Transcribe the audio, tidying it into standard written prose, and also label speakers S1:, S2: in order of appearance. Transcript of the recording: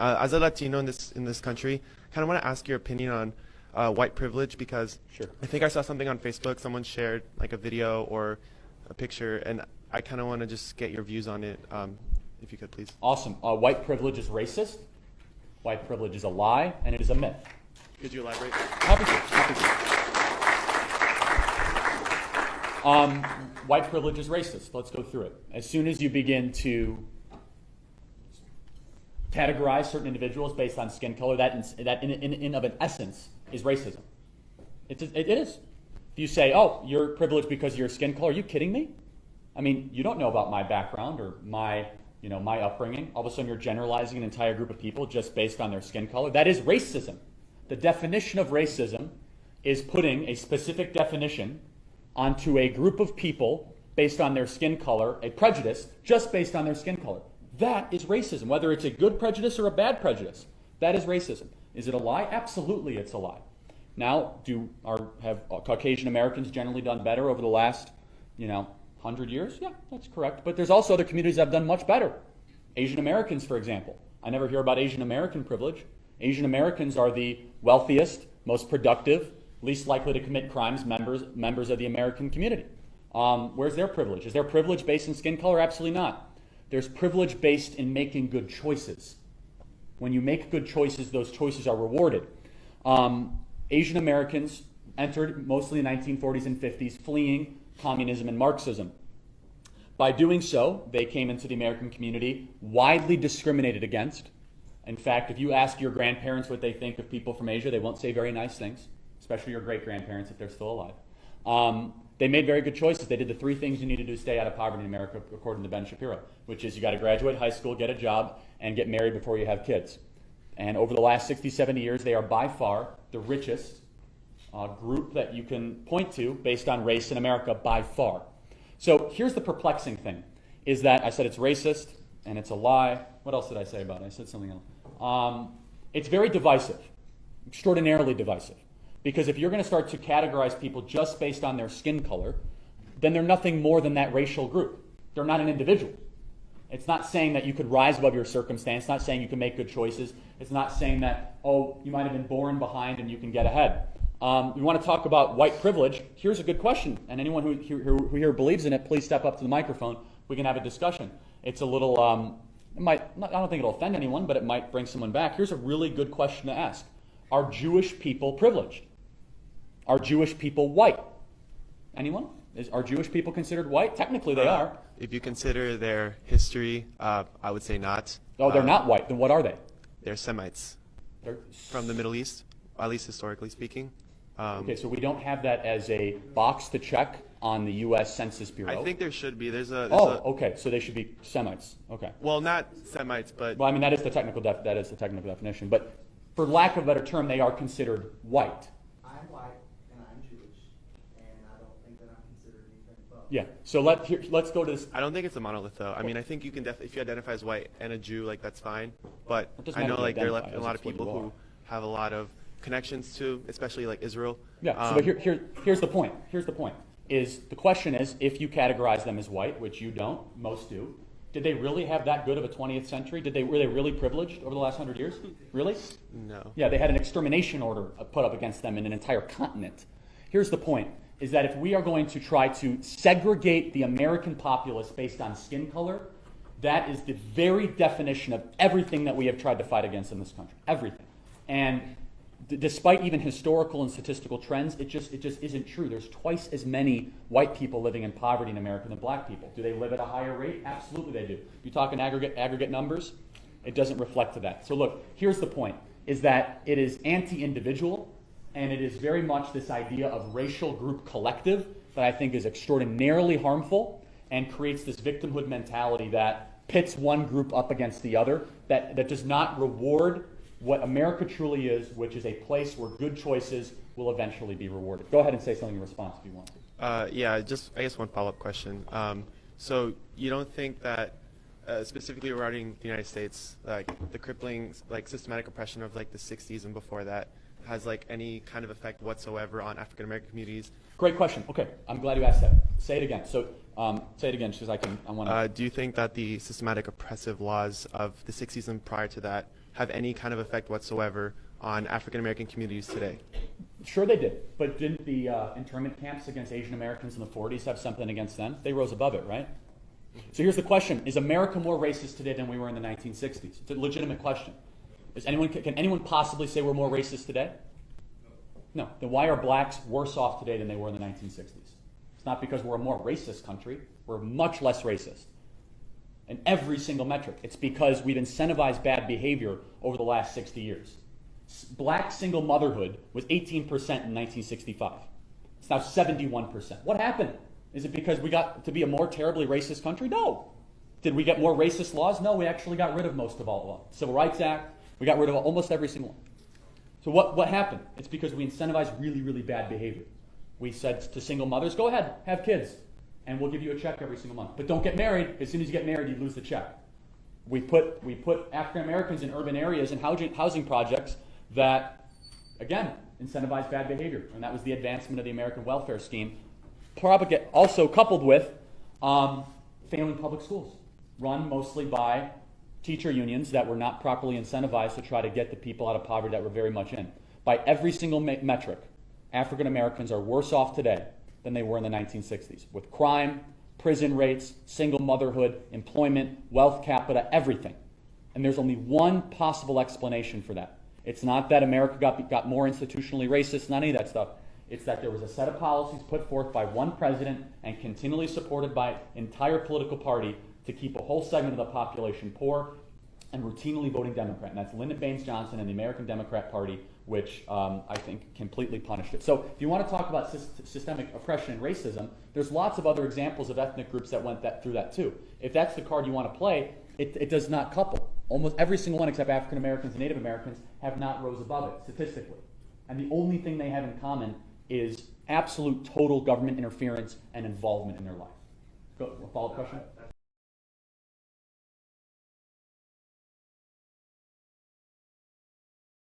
S1: As a Latino in this country, kind of want to ask your opinion on white privilege, because
S2: Sure.
S1: I think I saw something on Facebook. Someone shared like a video or a picture, and I kind of want to just get your views on it, if you could, please.
S2: Awesome. White privilege is racist. White privilege is a lie, and it is a myth.
S1: Could you elaborate?
S2: Happy to. White privilege is racist. Let's go through it. As soon as you begin to categorize certain individuals based on skin color, that in of an essence is racism. It is. If you say, oh, you're privileged because of your skin color, are you kidding me? I mean, you don't know about my background or my upbringing. All of a sudden you're generalizing an entire group of people just based on their skin color. That is racism. The definition of racism is putting a specific definition onto a group of people based on their skin color, a prejudice just based on their skin color. That is racism, whether it's a good prejudice or a bad prejudice. That is racism. Is it a lie? Absolutely it's a lie. Now, have Caucasian Americans generally done better over the last, 100 years? Yeah, that's correct. But there's also other communities that have done much better. Asian Americans, for example. I never hear about Asian American privilege. Asian Americans are the wealthiest, most productive, least likely to commit crimes members of the American community. Where's their privilege? Is their privilege based in skin color? Absolutely not. There's privilege based in making good choices. When you make good choices, those choices are rewarded. Asian Americans entered mostly in the 1940s and 50s fleeing communism and Marxism. By doing so, they came into the American community widely discriminated against. In fact, if you ask your grandparents what they think of people from Asia, they won't say very nice things, especially your great-grandparents if they're still alive. They made very good choices. They did the three things you need to do to stay out of poverty in America, according to Ben Shapiro, which is you got to graduate high school, get a job, and get married before you have kids. And over the last 60, 70 years, they are by far the richest group that you can point to based on race in America, by far. So here's the perplexing thing, is that I said it's racist and it's a lie. What else did I say about it? I said something else. It's very divisive, extraordinarily divisive. Because if you're going to start to categorize people just based on their skin color, then they're nothing more than that racial group. They're not an individual. It's not saying that you could rise above your circumstance. It's not saying you can make good choices. It's not saying that, oh, you might have been born behind and you can get ahead. We want to talk about white privilege. Here's a good question. And anyone who here believes in it, please step up to the microphone. We can have a discussion. It's a little, I don't think it'll offend anyone, but it might bring someone back. Here's a really good question to ask. Are Jewish people privileged? Are Jewish people white? Anyone? Are Jewish people considered white? Technically they are.
S1: If you consider their history, I would say not.
S2: Oh, they're not white. Then what are they?
S1: They're Semites. They're from the Middle East, at least historically speaking.
S2: Okay, so we don't have that as a box to check on the U.S. Census Bureau.
S1: I think there should be.
S2: Okay, so they should be Semites. Okay.
S1: Well, not Semites, but
S2: well, I mean that is the technical definition. But for lack of a better term, they are considered white.
S3: I'm white and I'm Jewish, and I don't think that I'm considered anything but.
S2: Yeah. So let's go to this.
S1: I don't think it's a monolith, though. I mean, I think you can if you identify as white and a Jew, like that's fine. But I know like there are a lot of people who have a lot of connections to, especially like Israel.
S2: Yeah. So here's the point. Here's the point. The question is, if you categorize them as white, which you don't, most do, did they really have that good of a 20th century? Were they really privileged over the last 100 years? Really?
S1: No.
S2: Yeah, they had an extermination order put up against them in an entire continent. Here's the point, is that if we are going to try to segregate the American populace based on skin color, that is the very definition of everything that we have tried to fight against in this country. Everything. And despite even historical and statistical trends, it just isn't true. There's twice as many white people living in poverty in America than black people. Do they live at a higher rate? Absolutely they do. You talk in aggregate numbers, it doesn't reflect to that. So look, here's the point, is that it is anti-individual, and it is very much this idea of racial group collective that I think is extraordinarily harmful and creates this victimhood mentality that pits one group up against the other, that does not reward what America truly is, which is a place where good choices will eventually be rewarded. Go ahead and say something in response if you want to.
S1: Yeah, I guess one follow-up question. So you don't think that, specifically regarding the United States, like the crippling, like systematic oppression of like the 60s and before that, has like any kind of effect whatsoever on African American communities?
S2: Great question. Okay, I'm glad you asked that. Say it again. So say it again, because I want to.
S1: Do you think that the systematic oppressive laws of the 60s and prior to that have any kind of effect whatsoever on African American communities today?
S2: Sure they did, but didn't the internment camps against Asian Americans in the 40s have something against them? They rose above it, right? So here's the question. Is America more racist today than we were in the 1960s? It's a legitimate question. Can anyone possibly say we're more racist today? No. Then why are blacks worse off today than they were in the 1960s? It's not because we're a more racist country. We're much less racist in every single metric. It's because we've incentivized bad behavior over the last 60 years. Black single motherhood was 18% in 1965. It's now 71%. What happened? Is it because we got to be a more terribly racist country? No. Did we get more racist laws? No, we actually got rid of most of all the laws. Civil Rights Act, we got rid of almost every single one. So what happened? It's because we incentivized really, really bad behavior. We said to single mothers, go ahead, have kids, and we'll give you a check every single month. But don't get married. As soon as you get married, you lose the check. We put African Americans in urban areas and housing projects that, again, incentivize bad behavior. And that was the advancement of the American welfare scheme. Also coupled with failing public schools, run mostly by teacher unions that were not properly incentivized to try to get the people out of poverty that were very much in. By every single metric, African Americans are worse off today than they were in the 1960s, with crime, prison rates, single motherhood, employment, wealth capita, everything. And there's only one possible explanation for that. It's not that America got more institutionally racist, not any of that stuff. It's that there was a set of policies put forth by one president and continually supported by entire political party to keep a whole segment of the population poor and routinely voting Democrat. And that's Lyndon Baines Johnson and the American Democrat Party, which I think completely punished it. So if you want to talk about systemic oppression and racism, there's lots of other examples of ethnic groups that went through that too. If that's the card you want to play, it does not couple. Almost every single one except African Americans and Native Americans have not rose above it statistically. And the only thing they have in common is absolute total government interference and involvement in their life. Go, follow-up question?
S3: That's